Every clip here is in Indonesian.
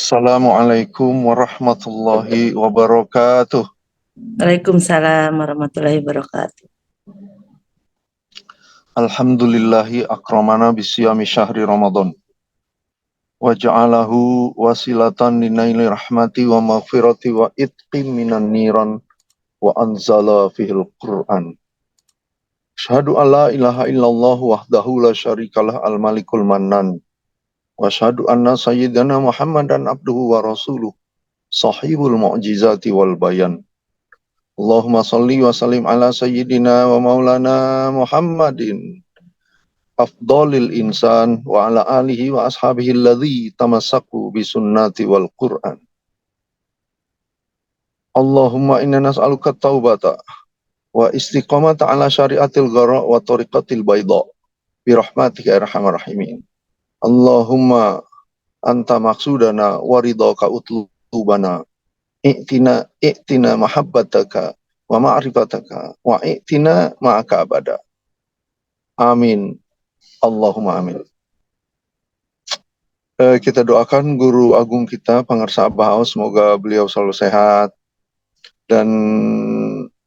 Assalamualaikum warahmatullahi wabarakatuh. Waalaikumsalam warahmatullahi wabarakatuh. Alhamdulillahi akramana bisyami syahri Ramadan. Wa ja'alahu wasilatan linaili rahmati wa maghfirati wa itqi minan niran wa anzala fihil Qur'an. Asyhadu an la ilaha illallah wahdahu la syarikalah al-malikul mannan. Wa asyhadu anna sayyidana Muhammadan abduhu wa rasuluh. Sahibul mu'jizati wal bayan. Allahumma salli wa sallim ala sayyidina wa maulana Muhammadin afdalil insan wa ala alihi wa ashabihi alladhi tamassaku bisunnati wal Qur'an. Allahumma inna nas'aluka taubata wa istiqamata ala syariatil ghara wa tariqatil bayda birahmatika ya arhamar rahimin. Allahumma anta maksudana wa ridhaka utlubana i'tina mahabbataka wa ma'rifataka wa i'tina ma'aka abada. Amin. Allahumma amin. Kita doakan guru agung kita, Pangarsa Abah, semoga beliau selalu sehat dan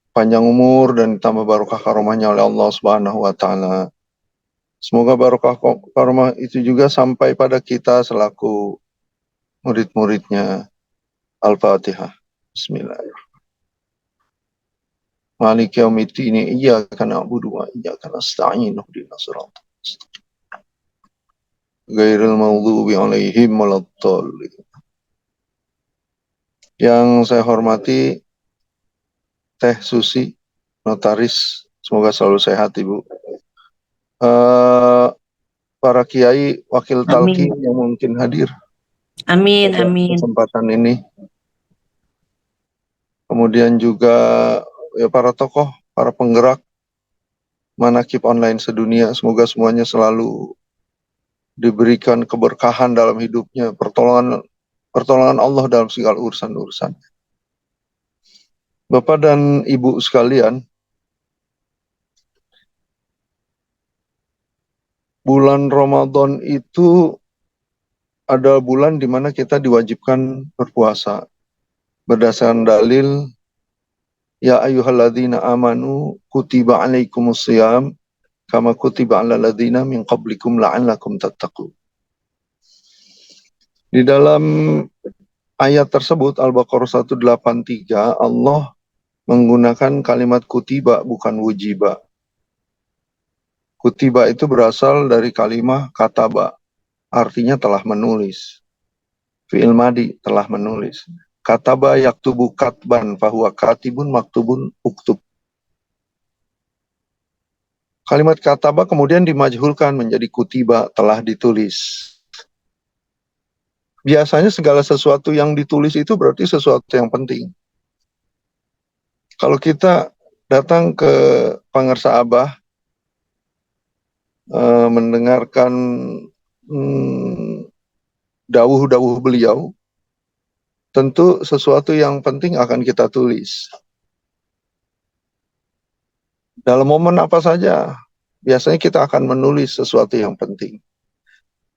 panjang umur dan ditambah barokah karomahnya oleh Allah Subhanahu wa taala. Semoga barokah karomah itu juga sampai pada kita selaku murid-muridnya. Al-Fatihah. Bismillahirrahmanirrahim. Maliki yaumiddin, iyyaka na'budu wa iyyaka nasta'in, ihdinas siratal mustaqim. Ghairil maghdubi 'alaihim waladdallin. Yang saya hormati Teh Susi, notaris, semoga selalu sehat Ibu. Para kiai, wakil talqin Amin. yang mungkin hadir Amin, pada amin. kesempatan ini. Kemudian juga ya para tokoh, para penggerak manaqib online sedunia, semoga semuanya selalu diberikan keberkahan dalam hidupnya, pertolongan Allah dalam segala urusan-urusan. Bapak dan Ibu sekalian, bulan Ramadan itu adalah bulan di mana kita diwajibkan berpuasa. Berdasarkan dalil, ya ayyuhalladzina amanu kutiba alaikumusiyam kama kutiba alal ladzina min qablikum la'allakum tattaqun. Di dalam ayat tersebut Al-Baqarah 183 Allah menggunakan kalimat kutiba bukan wujiba. Kutiba itu berasal dari kalimat kataba, artinya telah menulis. Fi'il madi, telah menulis. Kataba yaktubu katban fahuwa katibun maktubun uktub. Kalimat kataba kemudian dimajhulkan menjadi kutiba, telah ditulis. Biasanya segala sesuatu yang ditulis itu berarti sesuatu yang penting. Kalau kita datang ke Pangarsa Abah, mendengarkan dawuh-dawuh beliau, tentu sesuatu yang penting akan kita tulis. Dalam momen apa saja, biasanya kita akan menulis sesuatu yang penting.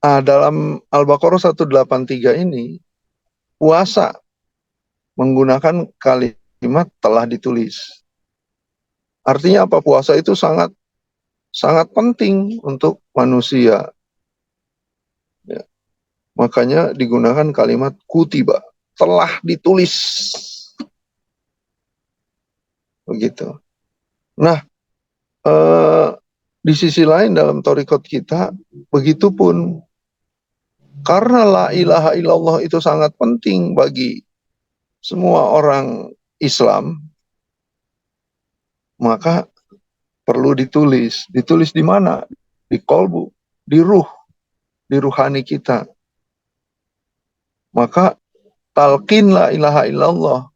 Nah, dalam Al-Baqarah 183 ini, puasa menggunakan kalimat telah ditulis. Artinya apa? Puasa itu sangat penting untuk manusia. Ya. Makanya digunakan kalimat kutiba, telah ditulis. Begitu. Nah, di sisi lain dalam thariqat kita, begitupun. Karena la ilaha illallah itu sangat penting bagi semua orang Islam, maka perlu ditulis. Ditulis di mana? Di kolbu, di ruh, di ruhani kita. Maka talqin la ilaha illallah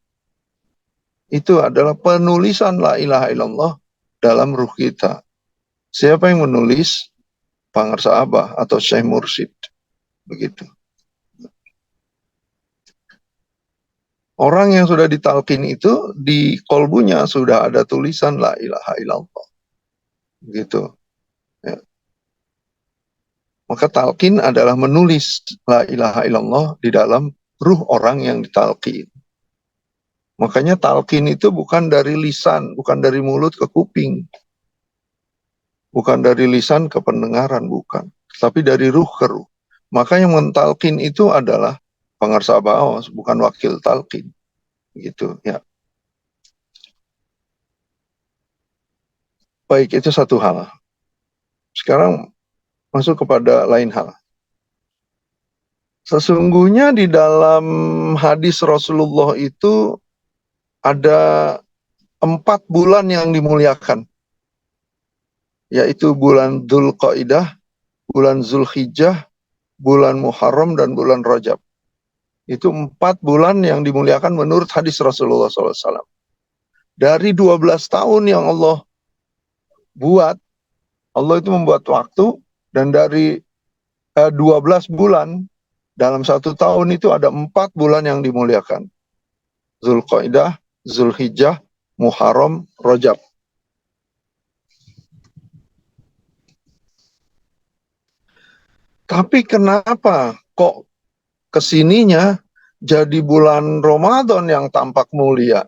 itu adalah penulisan la ilaha illallah dalam ruh kita. Siapa yang menulis? Pangarsa Abah atau Syekh Mursyid. Begitu. Orang yang sudah ditalqin itu di kolbunya sudah ada tulisan la ilaha illallah. Gitu. Ya. Maka talqin adalah menulis la ilaha illallah di dalam ruh orang yang ditalqin. Makanya talqin itu bukan dari lisan, bukan dari mulut ke kuping. Bukan dari lisan ke pendengaran, bukan. Tapi dari ruh ke ruh. Maka yang mentalqin itu adalah pengarsa baos, bukan wakil talqin. Gitu ya. Baik, itu satu hal. Sekarang masuk kepada lain hal. Sesungguhnya di dalam hadis Rasulullah itu ada 4 bulan yang dimuliakan, yaitu bulan Dzulqa'dah, bulan Zulhijjah, bulan Muharram, dan bulan Rajab. Itu 4 bulan yang dimuliakan menurut hadis Rasulullah SAW. Dari 12 tahun yang Allah buat, Allah itu membuat waktu, dan dari 12 bulan, dalam 1 tahun itu ada 4 bulan yang dimuliakan. Zulqa'dah, Zulhijjah, Muharram, Rajab. Tapi kenapa kok kesininya jadi bulan Ramadan yang tampak mulia?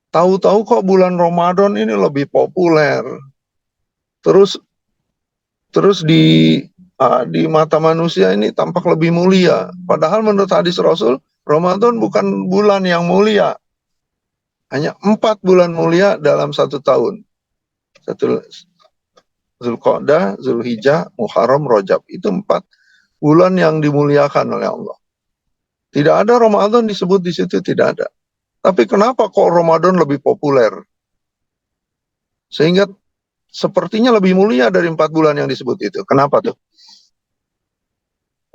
Tahu-tahu kok bulan Ramadan ini lebih populer. Terus di mata manusia ini tampak lebih mulia. Padahal menurut hadis Rasul, Ramadan bukan bulan yang mulia. Hanya 4 bulan mulia dalam 1 tahun. Zulqa'dah, Zulhijjah, Muharram, Rajab. Itu 4 bulan yang dimuliakan oleh Allah. Tidak ada Ramadan disebut di situ, tidak ada. Tapi kenapa kok Ramadan lebih populer? Sehingga sepertinya lebih mulia dari 4 bulan yang disebut itu. Kenapa tuh?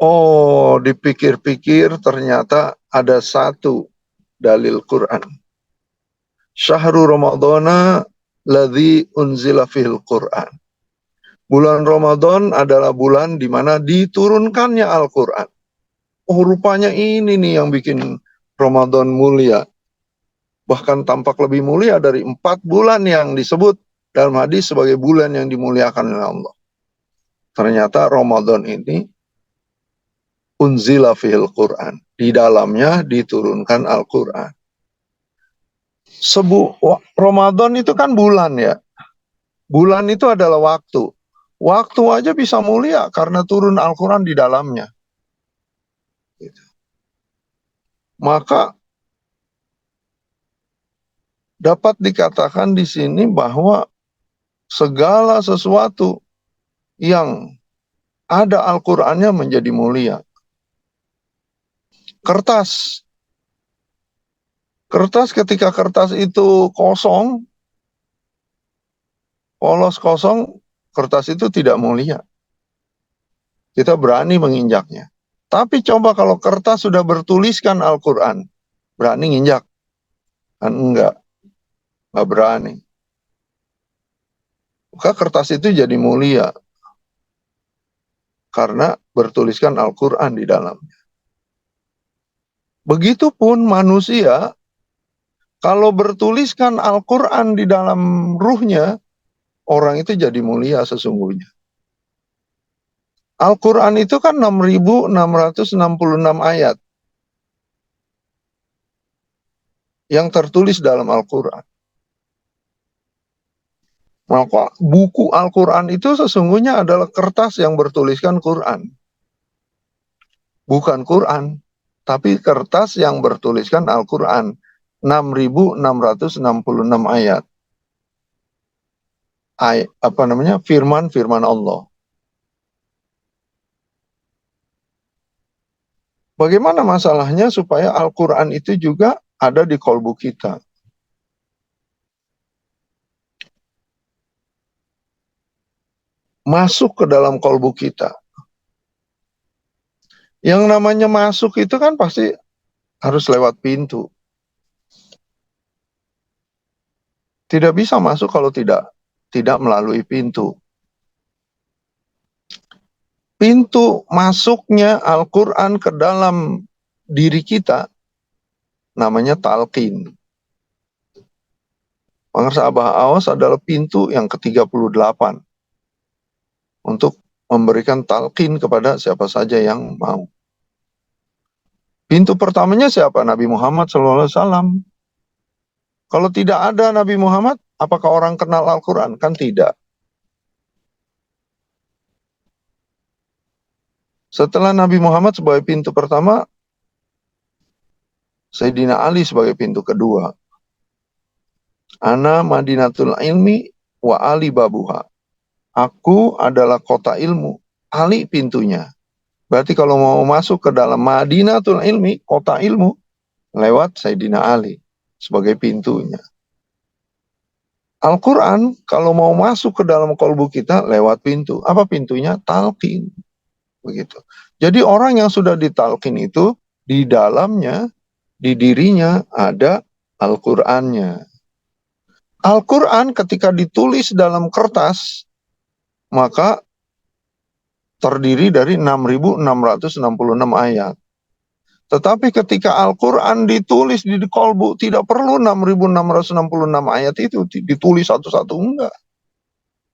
Oh, dipikir-pikir ternyata ada satu dalil Quran. Syahrul Ramadana ladzi unzila fil Quran. Bulan Ramadan adalah bulan di mana diturunkannya Al-Quran. Oh, rupanya ini nih yang bikin Ramadan mulia. Bahkan tampak lebih mulia dari 4 bulan yang disebut dalam hadis sebagai bulan yang dimuliakan oleh Allah. Ternyata Ramadan ini unzila fil Quran. Di dalamnya diturunkan Al-Quran. Ramadan itu kan bulan ya. Bulan itu adalah waktu. Waktu aja bisa mulia karena turun Al-Quran di dalamnya. Maka dapat dikatakan di sini bahwa segala sesuatu yang ada Al-Qur'annya menjadi mulia. Kertas ketika kertas itu kosong, polos kosong, kertas itu tidak mulia. Kita berani menginjaknya. Tapi coba kalau kertas sudah bertuliskan Al-Quran, berani nginjak? Kan enggak berani. Maka kertas itu jadi mulia karena bertuliskan Al-Quran di dalamnya. Begitupun manusia, kalau bertuliskan Al-Quran di dalam ruhnya, orang itu jadi mulia sesungguhnya. Al-Quran itu kan 6.666 ayat yang tertulis dalam Al-Quran. Maka buku Al-Quran itu sesungguhnya adalah kertas yang bertuliskan Quran. Bukan Quran, tapi kertas yang bertuliskan Al-Quran. 6.666 ayat. Firman Allah. Bagaimana masalahnya supaya Al-Quran itu juga ada di kolbu kita? Masuk ke dalam kolbu kita. Yang namanya masuk itu kan pasti harus lewat pintu. Tidak bisa masuk kalau tidak melalui pintu. Pintu masuknya Al-Quran ke dalam diri kita namanya talqin. Pengarsa Abah Awas adalah pintu yang ke-38 untuk memberikan talqin kepada siapa saja yang mau. Pintu pertamanya siapa? Nabi Muhammad SAW. Kalau tidak ada Nabi Muhammad, apakah orang kenal Al-Quran? Kan tidak. Setelah Nabi Muhammad sebagai pintu pertama, Sayyidina Ali sebagai pintu kedua. Ana Madinatul Ilmi wa Ali babuha. Aku adalah kota ilmu, Ali pintunya. Berarti kalau mau masuk ke dalam Madinatul Ilmi, kota ilmu, lewat Sayyidina Ali sebagai pintunya. Al-Quran kalau mau masuk ke dalam kolbu kita lewat pintu. Apa pintunya? Talqin. Begitu. Jadi orang yang sudah ditalqin itu di dalamnya, di dirinya ada Al-Qurannya. Al-Quran ketika ditulis dalam kertas, maka terdiri dari 6.666 ayat. Tetapi ketika Al-Quran ditulis di kolbu, tidak perlu 6.666 ayat itu ditulis satu-satu, enggak.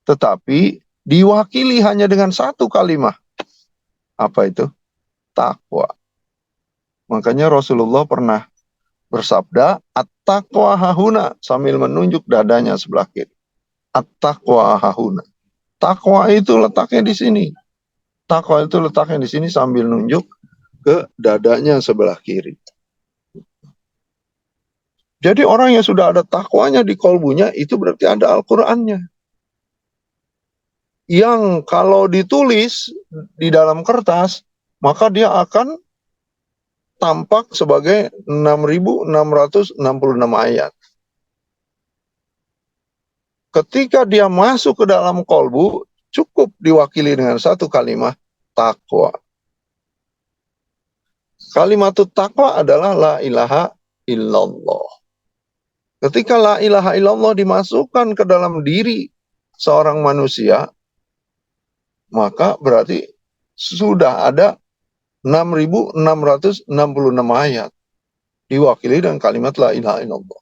Tetapi diwakili hanya dengan satu kalimat. Apa itu? Takwa. Makanya Rasulullah pernah bersabda, at-taqwa hahuna, sambil menunjuk dadanya sebelah kiri. At-taqwa hahuna. Takwa itu letaknya di sini. Takwa itu letaknya di sini sambil nunjuk ke dadanya sebelah kiri. Jadi orang yang sudah ada takwanya di kolbunya, itu berarti ada Al-Qur'annya. Yang kalau ditulis di dalam kertas, maka dia akan tampak sebagai 6.666 ayat. Ketika dia masuk ke dalam kolbu, cukup diwakili dengan satu kalimat, takwa. Kalimat takwa adalah la ilaha illallah. Ketika la ilaha illallah dimasukkan ke dalam diri seorang manusia, maka berarti sudah ada 6.666 ayat diwakili dengan kalimat la ilaha illallah.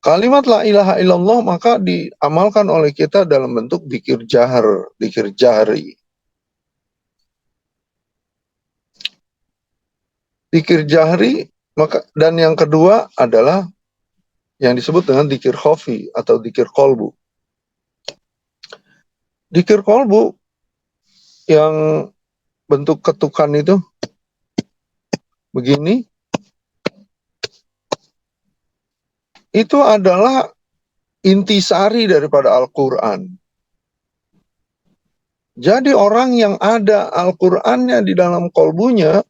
Kalimat la ilaha illallah maka diamalkan oleh kita dalam bentuk dzikir jahar, dzikir jahri. Dzikir jahri, maka dan yang kedua adalah yang disebut dengan dzikir khafi atau dzikir kolbu. Dzikir kolbu yang bentuk ketukan itu begini, itu adalah intisari daripada Al-Quran. Jadi orang yang ada Al-Qurannya di dalam kolbunya,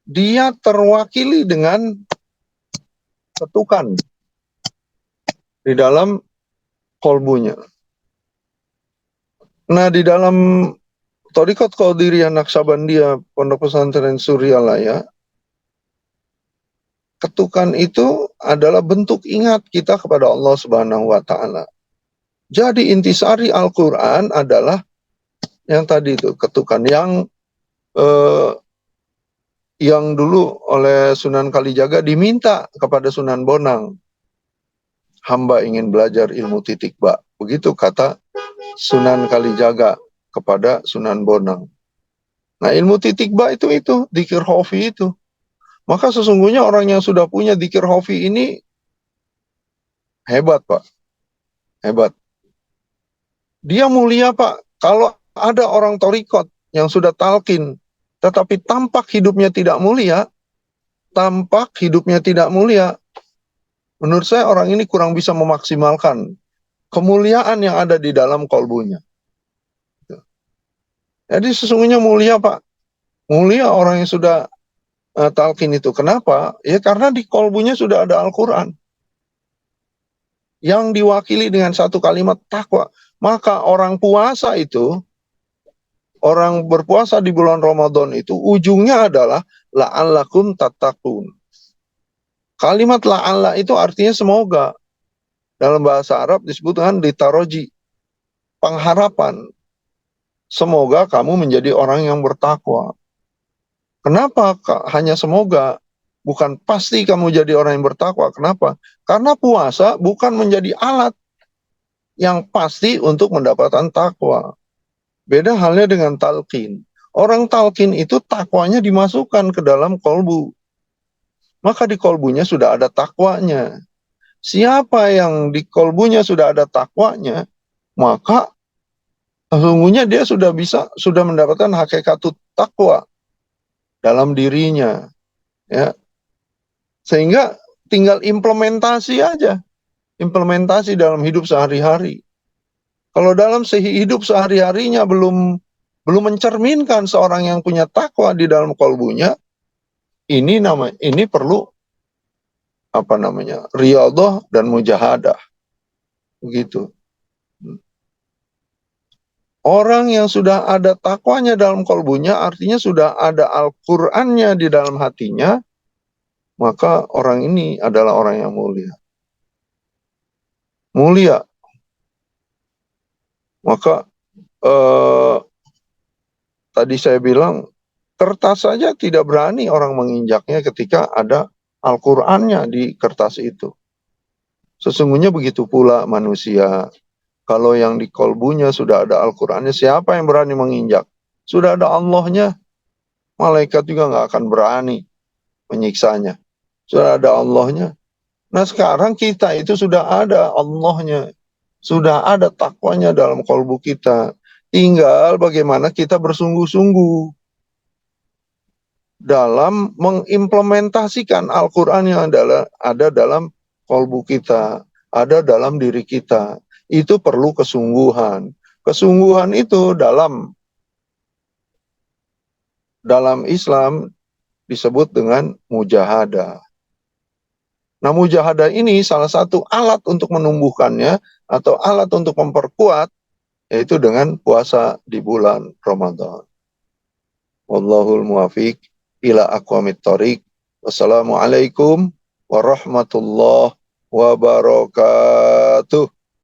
dia terwakili dengan ketukan di dalam kolbunya. Nah, di dalam Thariqat Qadiriyah Naqsabandiyah Pondok Pesantren Suryalaya, ketukan itu adalah bentuk ingat kita kepada Allah Subhanahu wa Ta'ala. Jadi intisari Al-Quran adalah yang tadi itu, ketukan yang dulu oleh Sunan Kalijaga diminta kepada Sunan Bonang. Hamba ingin belajar ilmu titik ba. Begitu kata Sunan Kalijaga kepada Sunan Bonang. Nah, ilmu titik ba itu dzikir khafi itu. Maka sesungguhnya orang yang sudah punya dzikir khafi ini hebat, Pak. Hebat. Dia mulia, Pak. Kalau ada orang thariqat yang sudah talqin, tetapi tampak hidupnya tidak mulia, menurut saya orang ini kurang bisa memaksimalkan kemuliaan yang ada di dalam kolbunya. Jadi sesungguhnya mulia, Pak. Mulia orang yang sudah talqin itu. Kenapa? Ya karena di kolbunya sudah ada Al-Quran. Yang diwakili dengan satu kalimat takwa. Maka orang puasa itu, orang berpuasa di bulan Ramadan itu, ujungnya adalah la'allakum tattaqun. Kalimat la'alla itu artinya semoga. Dalam bahasa Arab disebut dengan litaroji, pengharapan. Semoga kamu menjadi orang yang bertakwa. Kenapa hanya semoga? Bukan pasti kamu jadi orang yang bertakwa. Kenapa? Karena puasa bukan menjadi alat yang pasti untuk mendapatkan takwa. Beda halnya dengan talqin. Orang talqin itu takwanya dimasukkan ke dalam kolbu. Maka di kolbunya sudah ada takwanya. Siapa yang di kolbunya sudah ada takwanya, maka sesungguhnya dia sudah mendapatkan hakikat takwa dalam dirinya, ya. Sehingga tinggal implementasi aja, implementasi dalam hidup sehari-hari. Kalau dalam hidup sehari-harinya belum mencerminkan seorang yang punya takwa di dalam kolbunya, ini perlu riyadhah dan mujahadah, begitu. Orang yang sudah ada takwanya dalam kolbunya, artinya sudah ada Al-Qur'annya di dalam hatinya, maka orang ini adalah orang yang mulia. Mulia. Maka tadi saya bilang, kertas saja tidak berani orang menginjaknya ketika ada Al-Qur'annya di kertas itu. Sesungguhnya begitu pula manusia. Kalau yang di kolbunya sudah ada Al-Qur'annya, siapa yang berani menginjak? Sudah ada Allahnya, malaikat juga nggak akan berani menyiksanya. Sudah ada Allahnya. Nah sekarang kita itu sudah ada Allahnya. Sudah ada takwanya dalam kolbu kita. Tinggal bagaimana kita bersungguh-sungguh dalam mengimplementasikan Al-Quran yang ada dalam kolbu kita, ada dalam diri kita. Itu perlu kesungguhan. Kesungguhan itu dalam Islam disebut dengan mujahadah. Nah, mujahadah ini salah satu alat untuk menumbuhkannya atau alat untuk memperkuat, yaitu dengan puasa di bulan Ramadan. Wallahul muwafiq ila aqwamit thoriq. Wassalamualaikum warahmatullahi wabarakatuh.